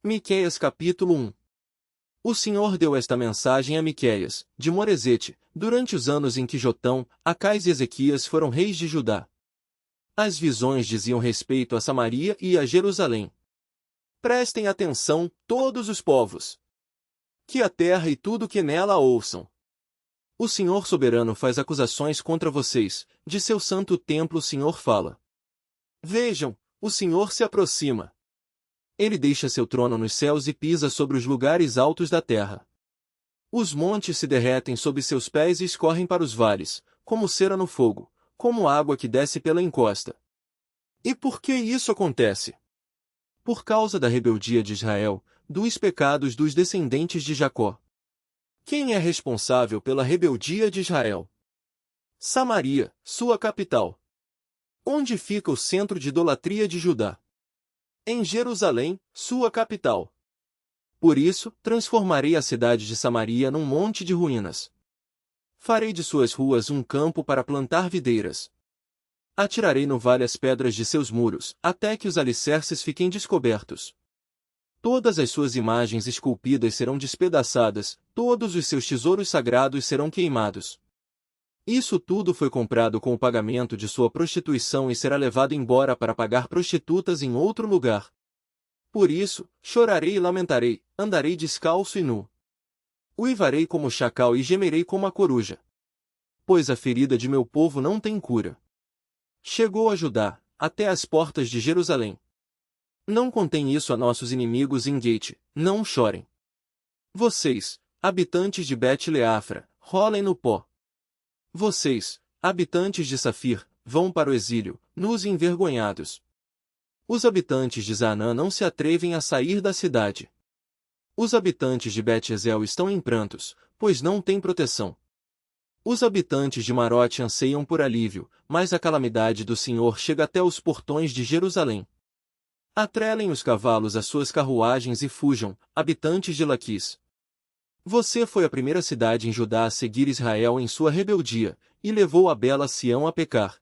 Miqueias capítulo 1. O Senhor deu esta mensagem a Miqueias, de Moresete, durante os anos em que Jotão, Acais e Ezequias foram reis de Judá. As visões diziam respeito a Samaria e a Jerusalém. Prestem atenção, todos os povos. Que a terra e tudo que nela ouçam. O Senhor soberano faz acusações contra vocês, de seu santo templo o Senhor fala. Vejam, o Senhor se aproxima. Ele deixa seu trono nos céus e pisa sobre os lugares altos da terra. Os montes se derretem sob seus pés e escorrem para os vales, como cera no fogo, como água que desce pela encosta. E por que isso acontece? Por causa da rebeldia de Israel, dos pecados dos descendentes de Jacó. Quem é responsável pela rebeldia de Israel? Samaria, sua capital. Onde fica o centro de idolatria de Judá? Em Jerusalém, sua capital. Por isso, transformarei a cidade de Samaria num monte de ruínas. Farei de suas ruas um campo para plantar videiras. Atirarei no vale as pedras de seus muros, até que os alicerces fiquem descobertos. Todas as suas imagens esculpidas serão despedaçadas, todos os seus tesouros sagrados serão queimados. Isso tudo foi comprado com o pagamento de sua prostituição e será levado embora para pagar prostitutas em outro lugar. Por isso, chorarei e lamentarei, andarei descalço e nu. Uivarei como o chacal e gemerei como a coruja. Pois a ferida de meu povo não tem cura. Chegou a Judá, até as portas de Jerusalém. Não contem isso a nossos inimigos em Gate, não chorem. Vocês, habitantes de Bet-Leafra, rolem no pó. Vocês, habitantes de Safir, vão para o exílio, nus e envergonhados. Os habitantes de Zanã não se atrevem a sair da cidade. Os habitantes de Bet-Ezel estão em prantos, pois não têm proteção. Os habitantes de Marote anseiam por alívio, mas a calamidade do Senhor chega até os portões de Jerusalém. Atrelem os cavalos às suas carruagens e fujam, habitantes de Laquis. Você foi a primeira cidade em Judá a seguir Israel em sua rebeldia, e levou a bela Sião a pecar.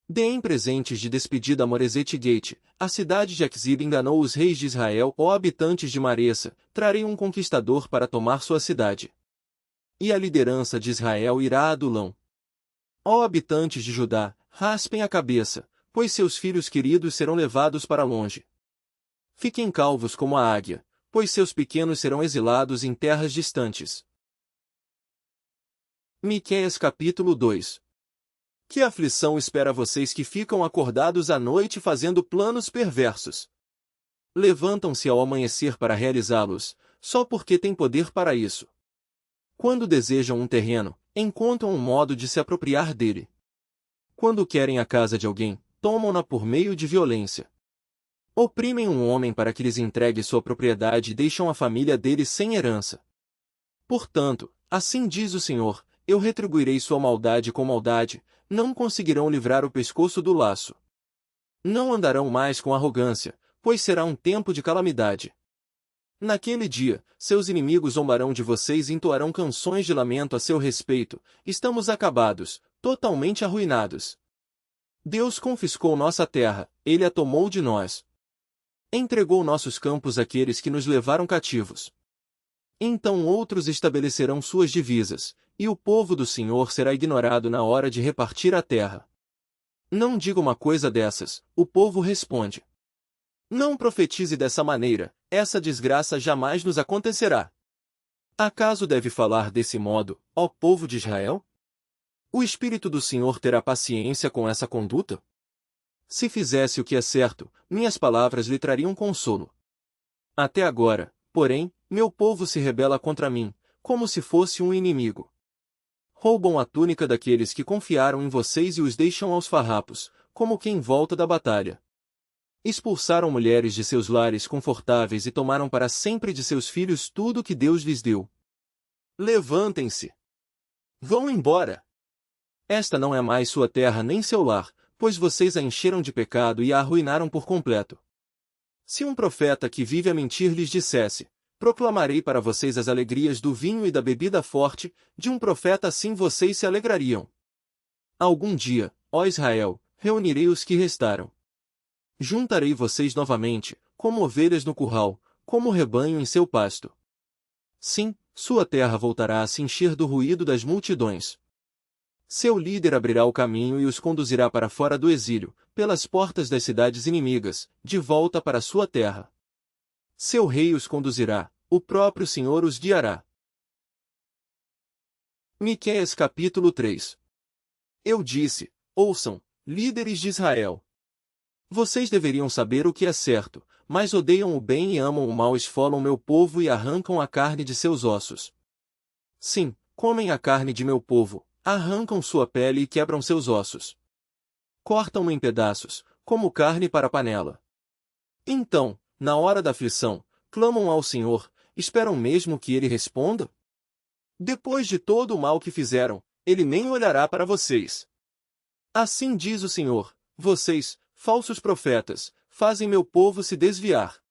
Deem presentes de despedida a Moresete Gate, a cidade de Aquzib enganou os reis de Israel, ó habitantes de Maressa, trarei um conquistador para tomar sua cidade. E a liderança de Israel irá a Adulão. Ó habitantes de Judá, raspem a cabeça, pois seus filhos queridos serão levados para longe. Fiquem calvos como a águia, pois seus pequenos serão exilados em terras distantes. Miqueias capítulo 2. Que aflição espera vocês que ficam acordados à noite fazendo planos perversos? Levantam-se ao amanhecer para realizá-los, só porque têm poder para isso. Quando desejam um terreno, encontram um modo de se apropriar dele. Quando querem a casa de alguém, tomam-na por meio de violência. Oprimem um homem para que lhes entregue sua propriedade e deixam a família dele sem herança. Portanto, assim diz o Senhor, eu retribuirei sua maldade com maldade, não conseguirão livrar o pescoço do laço. Não andarão mais com arrogância, pois será um tempo de calamidade. Naquele dia, seus inimigos zombarão de vocês e entoarão canções de lamento a seu respeito, estamos acabados, totalmente arruinados. Deus confiscou nossa terra, Ele a tomou de nós. Entregou nossos campos àqueles que nos levaram cativos. Então outros estabelecerão suas divisas, e o povo do Senhor será ignorado na hora de repartir a terra. Não diga uma coisa dessas, o povo responde. Não profetize dessa maneira, essa desgraça jamais nos acontecerá. Acaso deve falar desse modo, ó povo de Israel? O Espírito do Senhor terá paciência com essa conduta? Se fizesse o que é certo, minhas palavras lhe trariam consolo. Até agora, porém, meu povo se rebela contra mim, como se fosse um inimigo. Roubam a túnica daqueles que confiaram em vocês e os deixam aos farrapos, como quem volta da batalha. Expulsaram mulheres de seus lares confortáveis e tomaram para sempre de seus filhos tudo o que Deus lhes deu. Levantem-se! Vão embora! Esta não é mais sua terra nem seu lar, pois vocês a encheram de pecado e a arruinaram por completo. Se um profeta que vive a mentir lhes dissesse, proclamarei para vocês as alegrias do vinho e da bebida forte, de um profeta assim vocês se alegrariam. Algum dia, ó Israel, reunirei os que restaram. Juntarei vocês novamente, como ovelhas no curral, como o rebanho em seu pasto. Sim, sua terra voltará a se encher do ruído das multidões. Seu líder abrirá o caminho e os conduzirá para fora do exílio, pelas portas das cidades inimigas, de volta para sua terra. Seu rei os conduzirá, o próprio Senhor os guiará. Miqueias capítulo 3. Eu disse: ouçam, líderes de Israel. Vocês deveriam saber o que é certo, mas odeiam o bem e amam o mal, esfolam meu povo e arrancam a carne de seus ossos. Sim, comem a carne de meu povo, arrancam sua pele e quebram seus ossos. Cortam-no em pedaços, como carne para a panela. Então, na hora da aflição, clamam ao Senhor, esperam mesmo que Ele responda? Depois de todo o mal que fizeram, Ele nem olhará para vocês. Assim diz o Senhor: vocês, falsos profetas, fazem meu povo se desviar.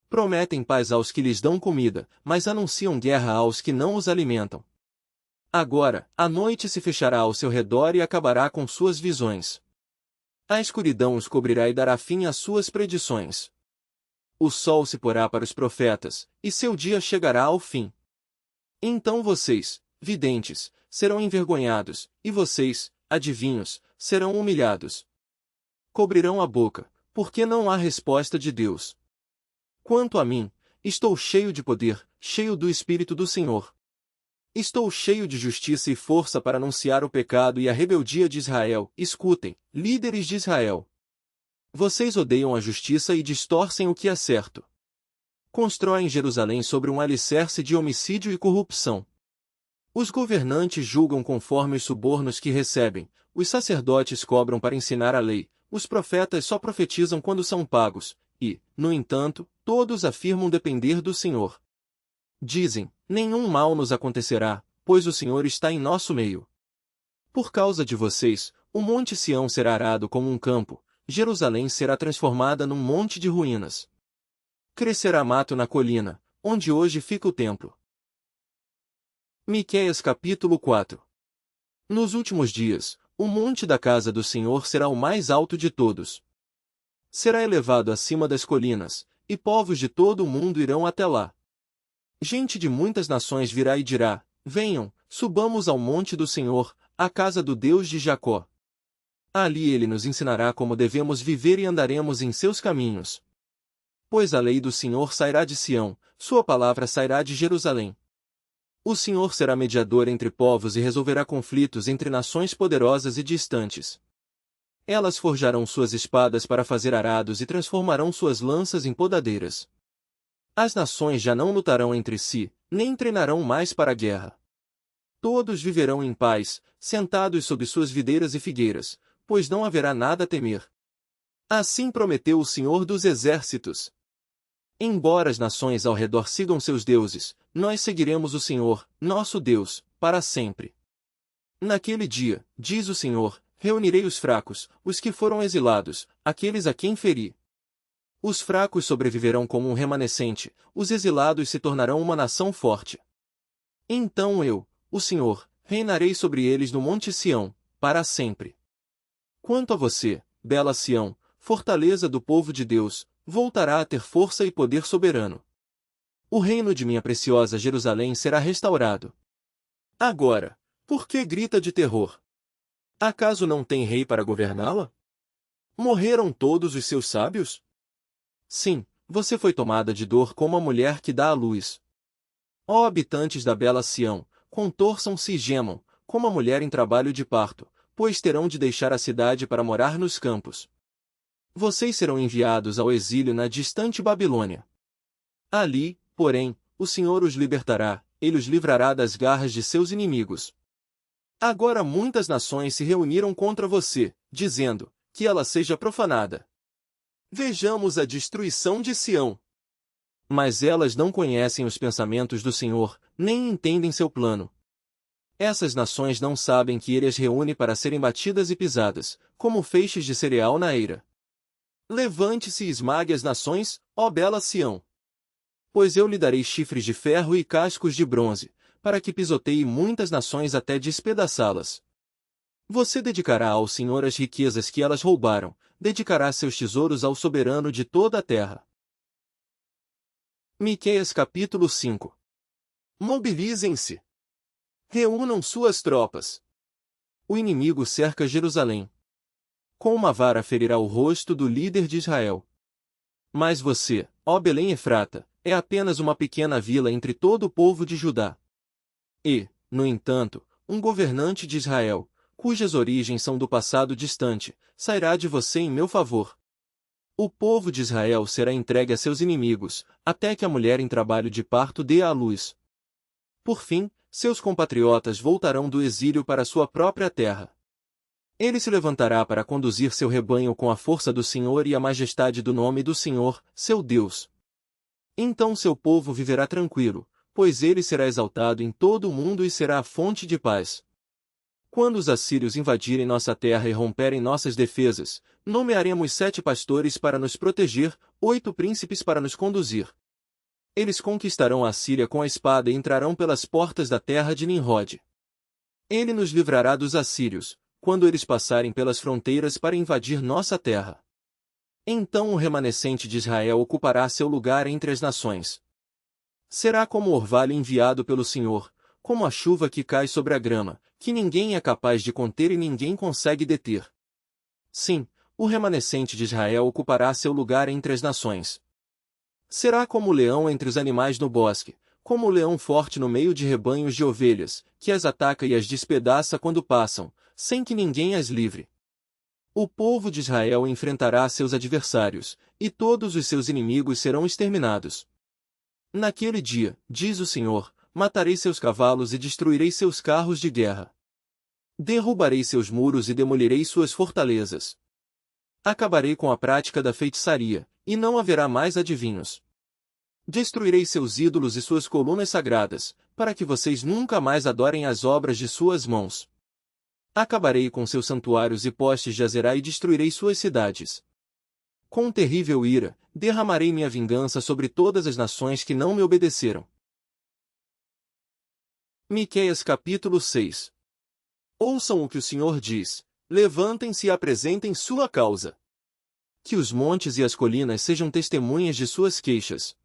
Prometem paz aos que lhes dão comida, mas anunciam guerra aos que não os alimentam. Agora, a noite se fechará ao seu redor e acabará com suas visões. A escuridão os cobrirá e dará fim às suas predições. O sol se porá para os profetas, e seu dia chegará ao fim. Então vocês, videntes, serão envergonhados, e vocês, adivinhos, serão humilhados. Cobrirão a boca, porque não há resposta de Deus. Quanto a mim, estou cheio de poder, cheio do Espírito do Senhor. Estou cheio de justiça e força para anunciar o pecado e a rebeldia de Israel. Escutem, líderes de Israel. Vocês odeiam a justiça e distorcem o que é certo. Constroem Jerusalém sobre um alicerce de homicídio e corrupção. Os governantes julgam conforme os subornos que recebem, os sacerdotes cobram para ensinar a lei, os profetas só profetizam quando são pagos, e, no entanto, todos afirmam depender do Senhor. Dizem: nenhum mal nos acontecerá, pois o Senhor está em nosso meio. Por causa de vocês, o monte Sião será arado como um campo, Jerusalém será transformada num monte de ruínas. Crescerá mato na colina, onde hoje fica o templo. Miqueias capítulo 4. Nos últimos dias, o monte da casa do Senhor será o mais alto de todos. Será elevado acima das colinas, e povos de todo o mundo irão até lá. Gente de muitas nações virá e dirá: venham, subamos ao monte do Senhor, à casa do Deus de Jacó. Ali ele nos ensinará como devemos viver e andaremos em seus caminhos. Pois a lei do Senhor sairá de Sião, sua palavra sairá de Jerusalém. O Senhor será mediador entre povos e resolverá conflitos entre nações poderosas e distantes. Elas forjarão suas espadas para fazer arados e transformarão suas lanças em podadeiras. As nações já não lutarão entre si, nem treinarão mais para a guerra. Todos viverão em paz, sentados sob suas videiras e figueiras, pois não haverá nada a temer. Assim prometeu o Senhor dos Exércitos. Embora as nações ao redor sigam seus deuses, nós seguiremos o Senhor, nosso Deus, para sempre. Naquele dia, diz o Senhor, reunirei os fracos, os que foram exilados, aqueles a quem feri. Os fracos sobreviverão como um remanescente, os exilados se tornarão uma nação forte. Então eu, o Senhor, reinarei sobre eles no Monte Sião, para sempre. Quanto a você, bela Sião, fortaleza do povo de Deus, voltará a ter força e poder soberano. O reino de minha preciosa Jerusalém será restaurado. Agora, por que grita de terror? Acaso não tem rei para governá-la? Morreram todos os seus sábios? Sim, você foi tomada de dor como a mulher que dá à luz. Ó habitantes da bela Sião, contorçam-se e gemam, como a mulher em trabalho de parto, pois terão de deixar a cidade para morar nos campos. Vocês serão enviados ao exílio na distante Babilônia. Ali, porém, o Senhor os libertará, ele os livrará das garras de seus inimigos. Agora muitas nações se reuniram contra você, dizendo: que ela seja profanada. Vejamos a destruição de Sião. Mas elas não conhecem os pensamentos do Senhor, nem entendem seu plano. Essas nações não sabem que ele as reúne para serem batidas e pisadas, como feixes de cereal na eira. Levante-se e esmague as nações, ó bela Sião. Pois eu lhe darei chifres de ferro e cascos de bronze, para que pisoteie muitas nações até despedaçá-las. Você dedicará ao Senhor as riquezas que elas roubaram, dedicará seus tesouros ao soberano de toda a terra. Miqueias capítulo 5. Mobilizem-se. Reúnam suas tropas. O inimigo cerca Jerusalém. Com uma vara ferirá o rosto do líder de Israel. Mas você, ó Belém Efrata, é apenas uma pequena vila entre todo o povo de Judá. E, no entanto, um governante de Israel, cujas origens são do passado distante, sairá de você em meu favor. O povo de Israel será entregue a seus inimigos, até que a mulher em trabalho de parto dê à luz. Por fim, seus compatriotas voltarão do exílio para sua própria terra. Ele se levantará para conduzir seu rebanho com a força do Senhor e a majestade do nome do Senhor, seu Deus. Então seu povo viverá tranquilo, pois ele será exaltado em todo o mundo e será a fonte de paz. Quando os assírios invadirem nossa terra e romperem nossas defesas, nomearemos 7 pastores para nos proteger, 8 príncipes para nos conduzir. Eles conquistarão a Síria com a espada e entrarão pelas portas da terra de Nimrod. Ele nos livrará dos assírios, quando eles passarem pelas fronteiras para invadir nossa terra. Então o remanescente de Israel ocupará seu lugar entre as nações. Será como o orvalho enviado pelo Senhor, como a chuva que cai sobre a grama, que ninguém é capaz de conter e ninguém consegue deter. Sim, o remanescente de Israel ocupará seu lugar entre as nações. Será como o leão entre os animais no bosque, como o leão forte no meio de rebanhos de ovelhas, que as ataca e as despedaça quando passam, sem que ninguém as livre. O povo de Israel enfrentará seus adversários, e todos os seus inimigos serão exterminados. Naquele dia, diz o Senhor, matarei seus cavalos e destruirei seus carros de guerra. Derrubarei seus muros e demolirei suas fortalezas. Acabarei com a prática da feitiçaria, e não haverá mais adivinhos. Destruirei seus ídolos e suas colunas sagradas, para que vocês nunca mais adorem as obras de suas mãos. Acabarei com seus santuários e postes de Azerá e destruirei suas cidades. Com terrível ira, derramarei minha vingança sobre todas as nações que não me obedeceram. Miqueias capítulo 6. Ouçam o que o Senhor diz, levantem-se e apresentem sua causa. Que os montes e as colinas sejam testemunhas de suas queixas.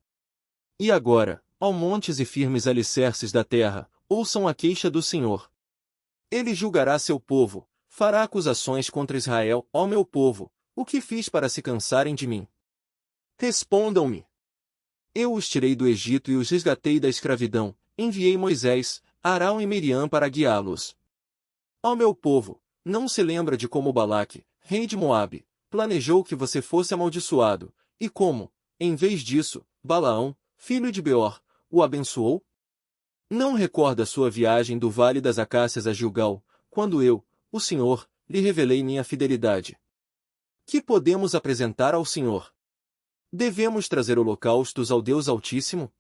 E agora, ó montes e firmes alicerces da terra, ouçam a queixa do Senhor. Ele julgará seu povo, fará acusações contra Israel, ó meu povo, o que fiz para se cansarem de mim? Respondam-me. Eu os tirei do Egito e os resgatei da escravidão, enviei Moisés, Arão e Miriam para guiá-los. Ó meu povo, não se lembra de como Balaque, rei de Moabe, planejou que você fosse amaldiçoado, e como, em vez disso, Balaão, filho de Beor, o abençoou? Não recorda sua viagem do Vale das Acácias a Gilgal, quando eu, o Senhor, lhe revelei minha fidelidade? Que podemos apresentar ao Senhor? Devemos trazer holocaustos ao Deus Altíssimo?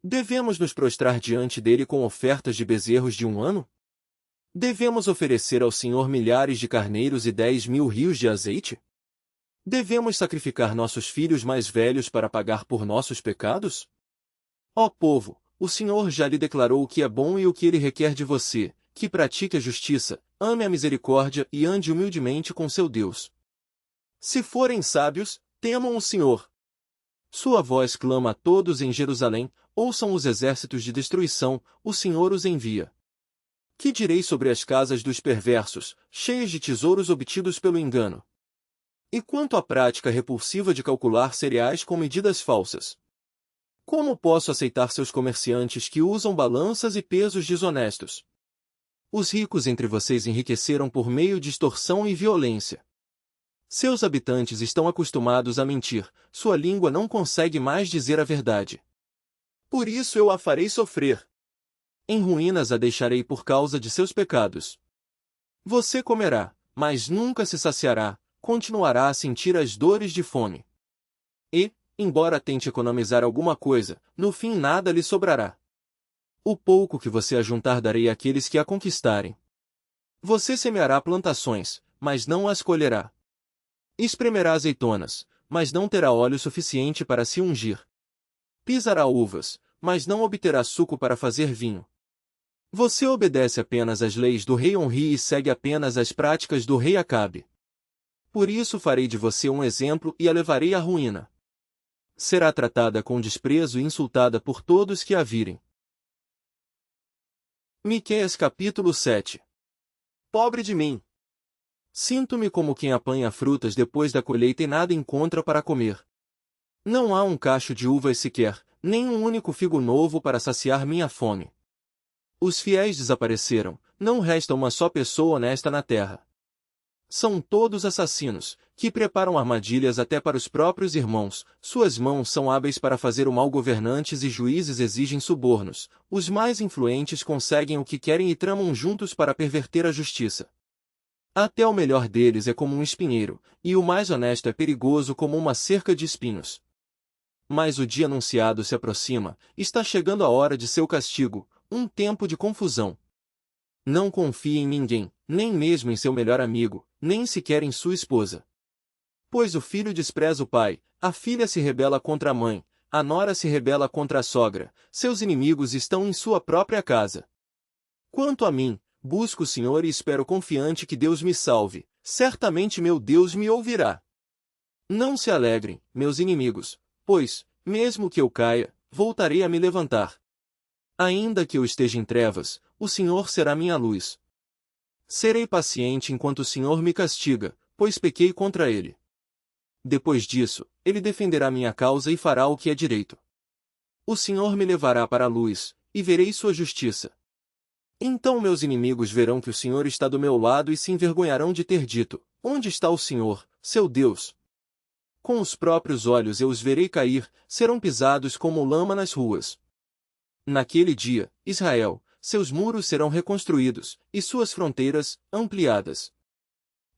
Devemos nos prostrar diante dele com ofertas de bezerros de 1 ano? Devemos oferecer ao Senhor milhares de carneiros e 10.000 rios de azeite? Devemos sacrificar nossos filhos mais velhos para pagar por nossos pecados? Ó povo, o Senhor já lhe declarou o que é bom e o que ele requer de você, que pratique a justiça, ame a misericórdia e ande humildemente com seu Deus. Se forem sábios, temam o Senhor. Sua voz clama a todos em Jerusalém, ouçam os exércitos de destruição, o Senhor os envia. Que direi sobre as casas dos perversos, cheias de tesouros obtidos pelo engano? E quanto à prática repulsiva de calcular cereais com medidas falsas? Como posso aceitar seus comerciantes que usam balanças e pesos desonestos? Os ricos entre vocês enriqueceram por meio de extorsão e violência. Seus habitantes estão acostumados a mentir, sua língua não consegue mais dizer a verdade. Por isso eu a farei sofrer. Em ruínas a deixarei por causa de seus pecados. Você comerá, mas nunca se saciará, continuará a sentir as dores de fome. E, embora tente economizar alguma coisa, no fim nada lhe sobrará. O pouco que você ajuntar darei àqueles que a conquistarem. Você semeará plantações, mas não as colherá. Espremerá azeitonas, mas não terá óleo suficiente para se ungir. Pisará uvas, mas não obterá suco para fazer vinho. Você obedece apenas às leis do rei Onri e segue apenas as práticas do rei Acabe. Por isso farei de você um exemplo e a levarei à ruína. será tratada com desprezo e insultada por todos que a virem. Miqueias capítulo 7. Pobre de mim! Sinto-me como quem apanha frutas depois da colheita e nada encontra para comer. Não há um cacho de uvas sequer, nem um único figo novo para saciar minha fome. Os fiéis desapareceram, não resta uma só pessoa honesta na terra. São todos assassinos, que preparam armadilhas até para os próprios irmãos, suas mãos são hábeis para fazer o mal, governantes e juízes exigem subornos, os mais influentes conseguem o que querem e tramam juntos para perverter a justiça. Até o melhor deles é como um espinheiro, e o mais honesto é perigoso como uma cerca de espinhos. Mas o dia anunciado se aproxima, está chegando a hora de seu castigo, um tempo de confusão. Não confie em ninguém, nem mesmo em seu melhor amigo, nem sequer em sua esposa. Pois o filho despreza o pai, a filha se rebela contra a mãe, a nora se rebela contra a sogra, seus inimigos estão em sua própria casa. Quanto a mim, busco o Senhor e espero confiante que Deus me salve, certamente meu Deus me ouvirá. Não se alegrem, meus inimigos, pois, mesmo que eu caia, voltarei a me levantar. Ainda que eu esteja em trevas, o Senhor será minha luz. Serei paciente enquanto o Senhor me castiga, pois pequei contra ele. Depois disso, ele defenderá minha causa e fará o que é direito. O Senhor me levará para a luz, e verei sua justiça. Então meus inimigos verão que o Senhor está do meu lado e se envergonharão de ter dito: onde está o Senhor, seu Deus? Com os próprios olhos eu os verei cair, serão pisados como lama nas ruas. Naquele dia, Israel, seus muros serão reconstruídos, e suas fronteiras, ampliadas.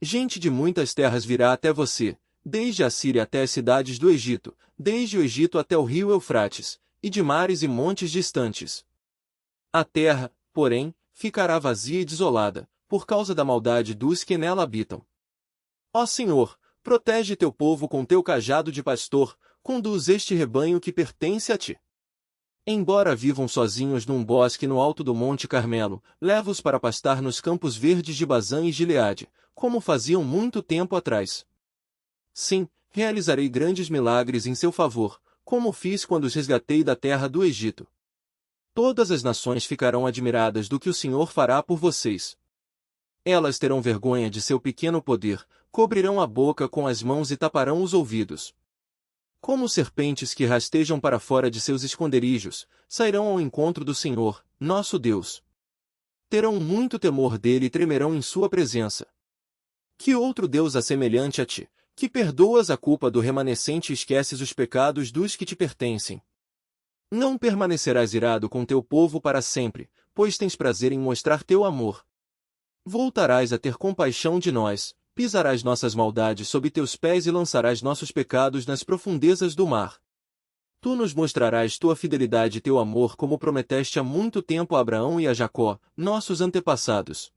Gente de muitas terras virá até você, desde a Síria até as cidades do Egito, desde o Egito até o rio Eufrates, e de mares e montes distantes. A terra, porém, ficará vazia e desolada, por causa da maldade dos que nela habitam. Ó Senhor, protege teu povo com teu cajado de pastor, conduz este rebanho que pertence a ti. Embora vivam sozinhos num bosque no alto do Monte Carmelo, leva-os para pastar nos campos verdes de Bazã e Gileade, como faziam muito tempo atrás. Sim, realizarei grandes milagres em seu favor, como fiz quando os resgatei da terra do Egito. Todas as nações ficarão admiradas do que o Senhor fará por vocês. Elas terão vergonha de seu pequeno poder, cobrirão a boca com as mãos e taparão os ouvidos. Como serpentes que rastejam para fora de seus esconderijos, sairão ao encontro do Senhor, nosso Deus. Terão muito temor dele e tremerão em sua presença. Que outro Deus há semelhante a ti, que perdoas a culpa do remanescente e esqueces os pecados dos que te pertencem? Não permanecerás irado com teu povo para sempre, pois tens prazer em mostrar teu amor. Voltarás a ter compaixão de nós, pisarás nossas maldades sob teus pés e lançarás nossos pecados nas profundezas do mar. Tu nos mostrarás tua fidelidade e teu amor como prometeste há muito tempo a Abraão e a Jacó, nossos antepassados.